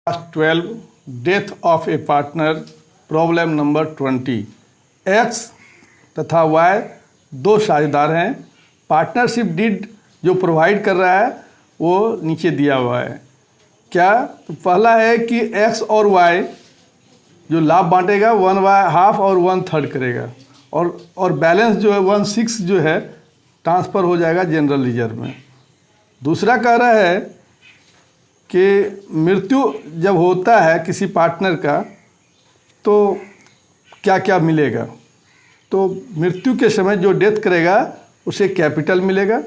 12 death of A partner problem number 20। X तथा Y दो साझेदार हैं। पार्टनरशिप डीड जो प्रोवाइड कर रहा है वो नीचे दिया हुआ है। क्या तो पहला है कि एक्स और वाई जो लाभ बांटेगा 1/2 और 1/3 करेगा और बैलेंस जो है 1/6 जो है ट्रांसफ़र हो जाएगा जनरल रिजर्व में। दूसरा कह रहा है कि मृत्यु जब होता है किसी पार्टनर का तो क्या क्या मिलेगा। तो मृत्यु के समय जो डेथ करेगा उसे कैपिटल मिलेगा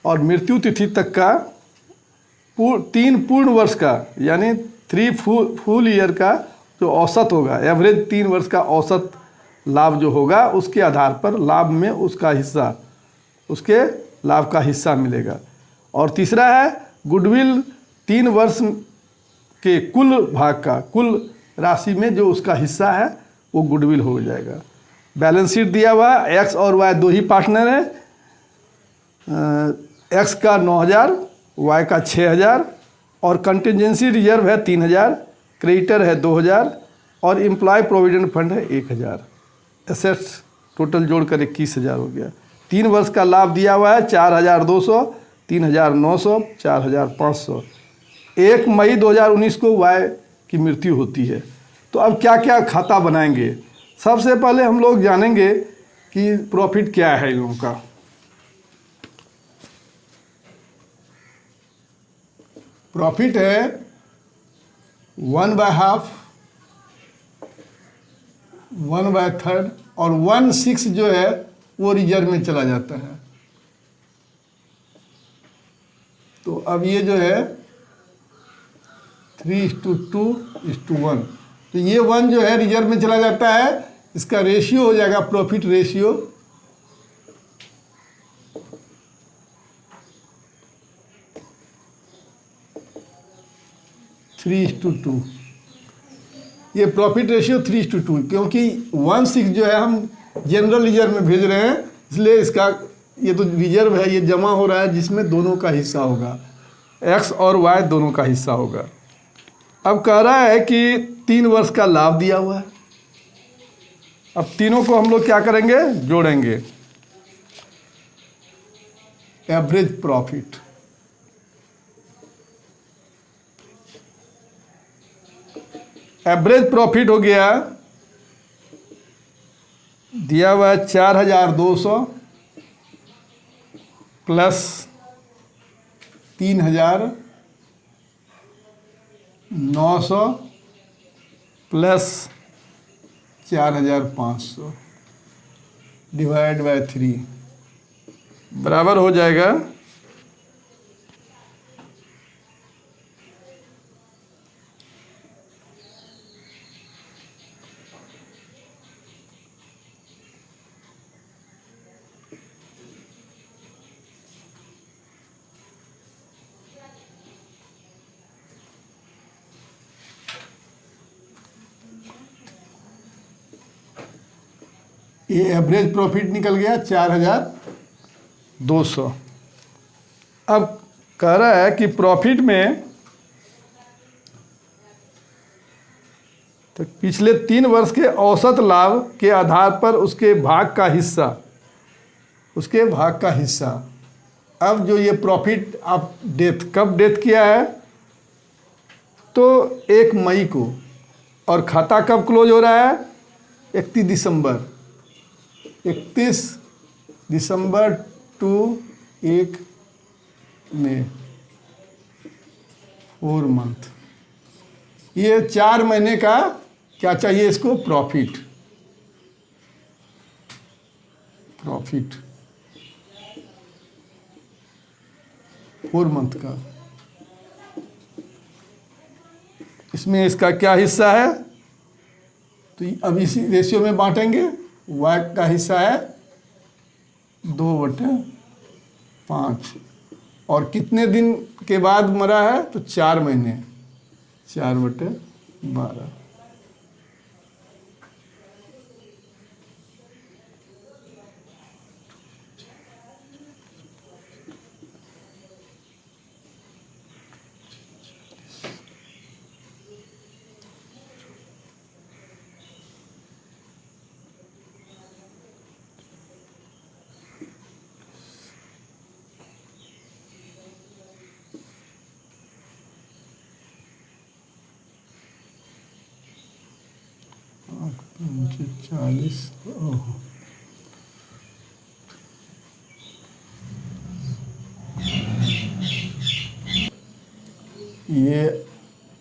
और मृत्यु तिथि तक का 3 पूर्ण वर्ष का यानी 3 फुल ईयर का जो औसत होगा, एवरेज 3 वर्ष का औसत लाभ जो होगा उसके आधार पर लाभ में उसका हिस्सा, उसके लाभ का हिस्सा मिलेगा। और तीसरा है गुडविल 3 वर्ष के कुल भाग का, कुल राशि में जो उसका हिस्सा है वो गुडविल हो जाएगा। बैलेंस शीट दिया हुआ, एक्स और वाई दो ही पार्टनर हैं। एक्स का 9,000, वाई का 6,000 और कंटिजेंसी रिजर्व है 3,000, क्रेडिटर है 2,000 और एम्प्लॉय प्रोविडेंट फंड है 1,000। एसेट्स टोटल जोड़कर 21,000 हो गया। 3 वर्ष का लाभ दिया हुआ है 4,200, 3,900, 4,500। 1 मई 2019 को वाई की मृत्यु होती है। तो अब क्या क्या खाता बनाएंगे। सबसे पहले हम लोग जानेंगे कि प्रॉफिट क्या है इन लोगों का। प्रॉफिट है 1/2, 1/3 और 1/6 जो है वो रिजर्व में चला जाता है। तो अब ये जो है 3:2:1, तो ये 1 जो है रिजर्व में चला जाता है। इसका रेशियो हो जाएगा प्रॉफिट रेशियो 3:2। ये प्रॉफिट रेशियो 3:2 क्योंकि 1/6 जो है हम जनरल रिजर्व में भेज रहे हैं, इसलिए इसका ये तो रिजर्व है, ये जमा हो रहा है जिसमें दोनों का हिस्सा होगा, एक्स और वाई दोनों का हिस्सा होगा। अब कह रहा है कि 3 वर्ष का लाभ दिया हुआ है। अब तीनों को हम लोग क्या करेंगे, जोड़ेंगे। एवरेज प्रॉफिट, एवरेज प्रॉफिट हो गया, दिया हुआ है 4,200 प्लस 3,900 प्लस 4,500 डिवाइड बाय 3 बराबर हो जाएगा 4,200। ये एवरेज प्रॉफिट निकल गया 4,200। अब कह रहा है कि प्रॉफिट में तो पिछले 3 वर्ष के औसत लाभ के आधार पर उसके भाग का हिस्सा, उसके भाग का हिस्सा। अब जो ये प्रॉफिट आप डेथ कब डेथ किया है तो 1 मई को, और खाता कब क्लोज हो रहा है 31 दिसंबर, 31 दिसंबर टू 1 मई, 4 मंथ। ये 4 महीने का क्या चाहिए इसको, प्रॉफिट, प्रॉफिट 4 मंथ का। इसमें इसका क्या हिस्सा है तो अब इसी रेशियो में बांटेंगे। वाई का हिस्सा है 2/5 और कितने दिन के बाद मरा है तो 4 महीने, 4/12। 40, ये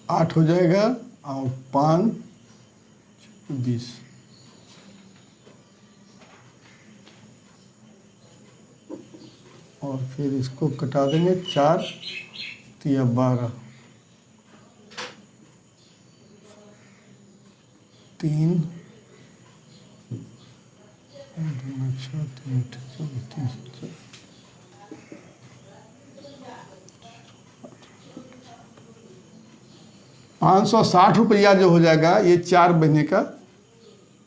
8 हो जाएगा और 5 20, और फिर इसको कटा देंगे 4 या 12, 3 अच्छा 3 ₹560 जो हो जाएगा, ये 4 महीने का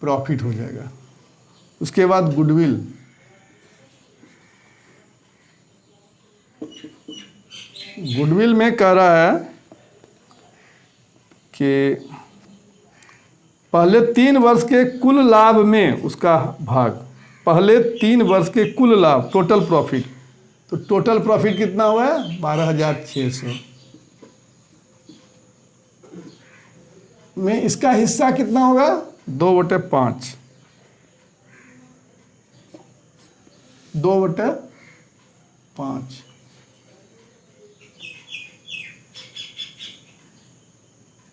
प्रॉफिट हो जाएगा। उसके बाद गुडविल, गुडविल में कह रहा है कि पहले 3 वर्ष के कुल लाभ में उसका भाग, पहले 3 वर्ष के कुल लाभ, टोटल प्रॉफिट, तो टोटल प्रॉफिट कितना हुआ है? 12,600 में इसका हिस्सा कितना होगा? 2/5, 2/5,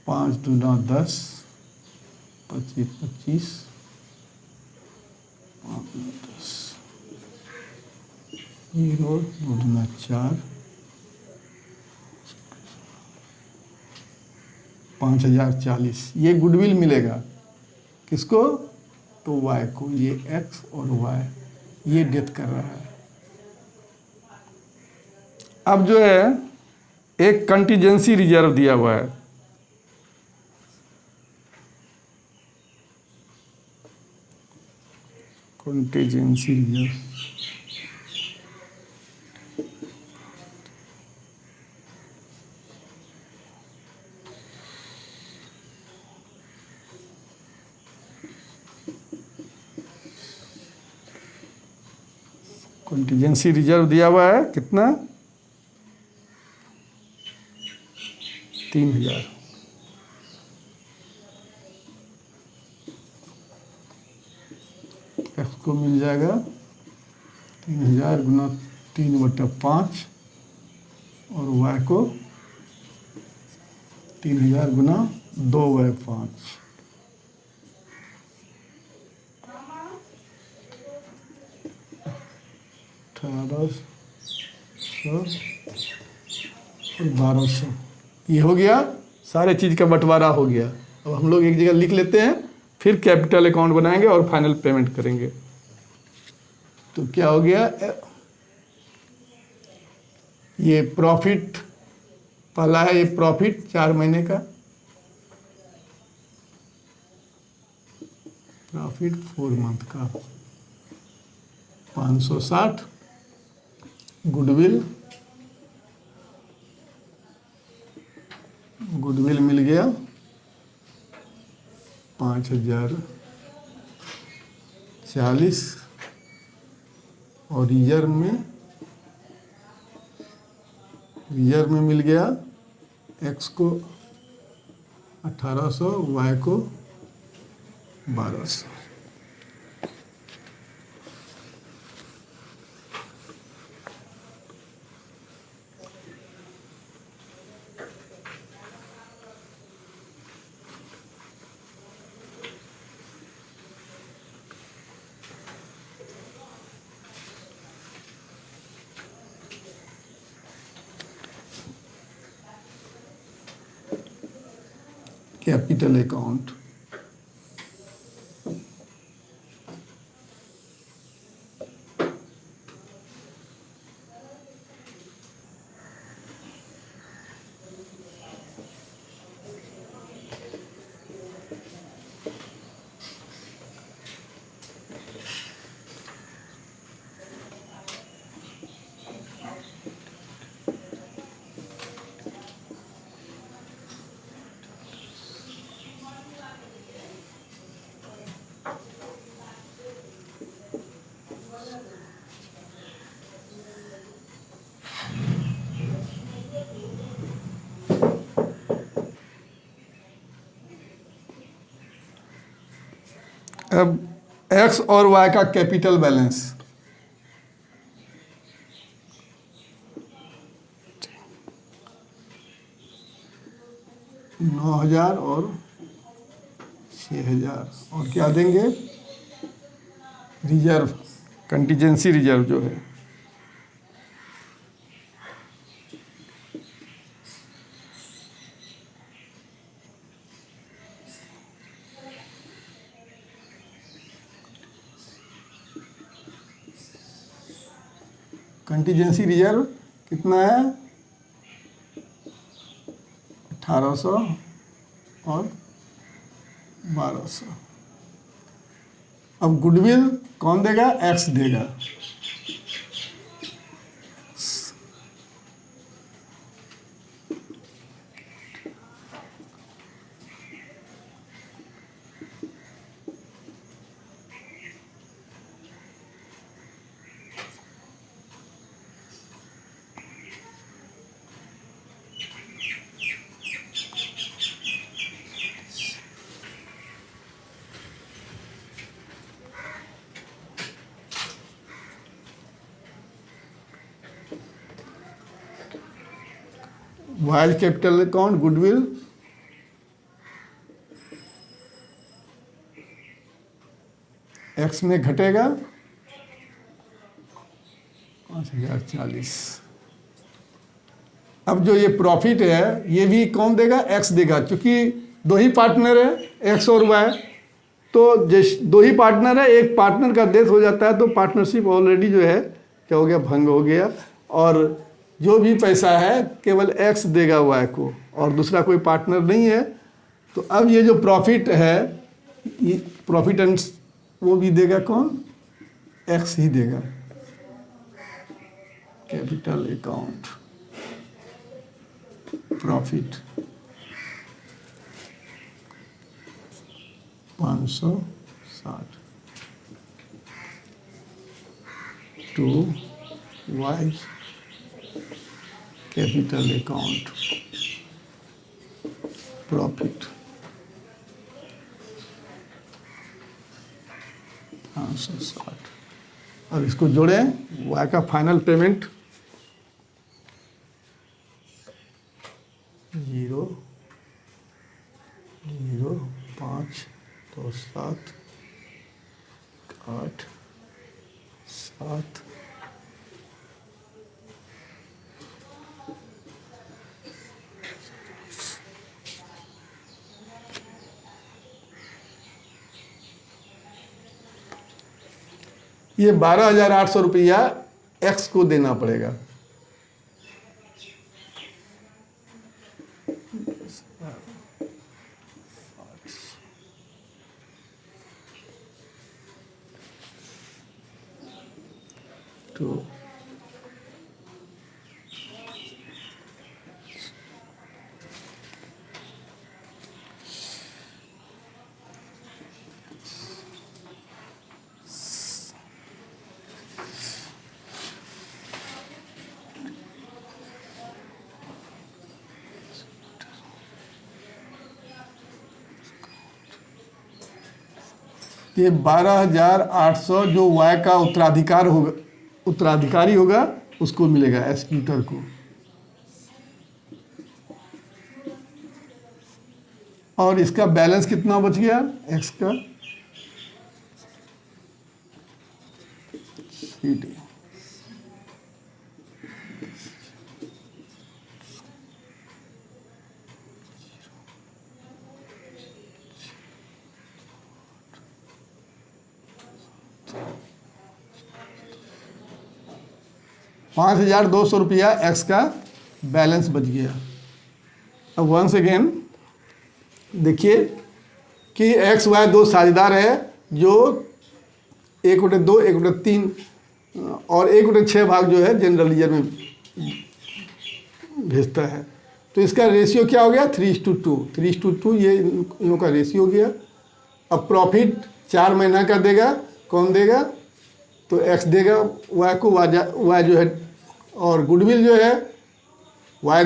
5 दूना 10, 25, 25, 5 दूना 10, 0, 2 दूना 4, 5,040, ये गुडविल मिलेगा। किसको? तो वाई को, ये एक्स और वाई, ये डेथ कर रहा है। अब जो है एक कंटीजेंसी रिजर्व दिया हुआ है, कंटीजेंसी रिजर्व, कंटीजेंसी रिजर्व दिया हुआ है कितना? 3,000। एक्स को मिल जाएगा 3,000 गुना 3/5, और वाई को 3,000 गुना 2/5, 1,800 और 1,200। ये हो गया, सारे चीज़ का बंटवारा हो गया। अब हम लोग एक जगह लिख लेते हैं, फिर कैपिटल अकाउंट बनाएंगे और फाइनल पेमेंट करेंगे। तो क्या हो गया? ये प्रॉफिट पहला है, ये प्रॉफिट 4 महीने का, प्रॉफिट 4 मंथ का 560, गुडविल, गुडविल मिल गया 5,040, और रिजर्व में मिल गया एक्स को 1,800, वाई को 1,200। कैपिटल अकाउंट, अब एक्स और वाई का कैपिटल बैलेंस, $9,000 और 6,000, और क्या देंगे, रिजर्व, कंटीजेंसी रिजर्व जो है। कंटीजेंसी रिजर्व कितना है, 1,800 और 1,200। अब गुडविल कौन देगा, एक्स देगा। Wise capital account goodwill, x में घटेगा 5,040। अब जो ये प्रॉफिट है ये भी कौन देगा, एक्स देगा, क्योंकि दो ही पार्टनर है, एक्स और वाई। तो जिस दो ही पार्टनर है, एक पार्टनर का डेथ हो जाता है तो पार्टनरशिप ऑलरेडी जो है क्या हो गया, भंग हो गया, और जो भी पैसा है केवल एक्स देगा वाई को, और दूसरा कोई पार्टनर नहीं है। तो अब ये जो प्रॉफिट है, ये प्रॉफिट एंड वो भी देगा कौन, एक्स ही देगा। Capital account profit 560 to Y capital account profit 560, और इसको जोड़ें, वाई का फाइनल पेमेंट 0,052787। ये 12,800 रुपया एक्स को देना पड़ेगा। तो ये 12,800 जो वाई का उत्तराधिकारी होगा उसको मिलेगा, एक्सक्यूटर को। और इसका बैलेंस कितना बच गया, एक्स का, सीडी 5,200 रुपया एक्स का बैलेंस बच गया। अब वंस अगेन देखिए कि एक्स वाई दो साझेदार है, जो 1/2, 1/3 और 1/6 भाग जो है जनरल लीजर में भेजता है। तो इसका रेशियो क्या हो गया, 3:2। 3:2 ये इन लोगों का रेशियो हो गया। अब प्रॉफिट 4 महीना का देगा, कौन देगा, तो एक्स देगा वाई को, वाई जो है, और गुडविल जो है वाई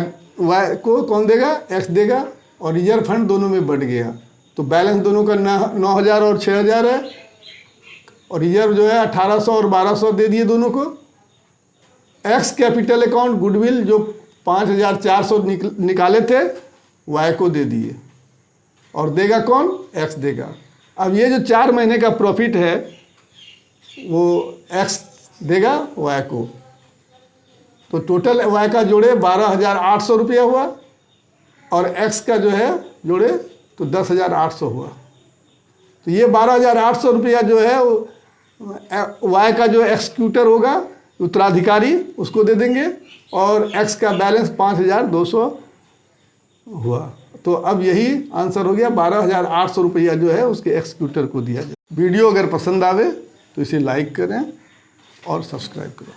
को कौन देगा, एक्स देगा, और रिजर्व फंड दोनों में बढ़ गया। तो बैलेंस दोनों का 9,000 और 6,000 है, और रिजर्व जो है 1,800 और 1,200 दे दिए दोनों को। एक्स कैपिटल अकाउंट गुडविल जो 5,400 निकाले थे वाई को दे दिए, और देगा कौन? एक्स देगा। अब ये जो 4 महीने का प्रॉफिट है वो एक्स देगा वाई को, तो टोटल वाई का जोड़े 12,800 रुपया हुआ, और एक्स का जो है जोड़े तो 10,800 हुआ। तो ये 12,800 रुपया जो है वाई का जो एक्सिक्यूटर होगा, उत्तराधिकारी, उसको दे देंगे, और एक्स का बैलेंस 5,200 हुआ। तो अब यही आंसर हो गया, 12,800 रुपया जो है उसके एक्सिक्यूटर को दिया जाए। वीडियो अगर पसंद आवे तो इसे लाइक करें और सब्सक्राइब करें।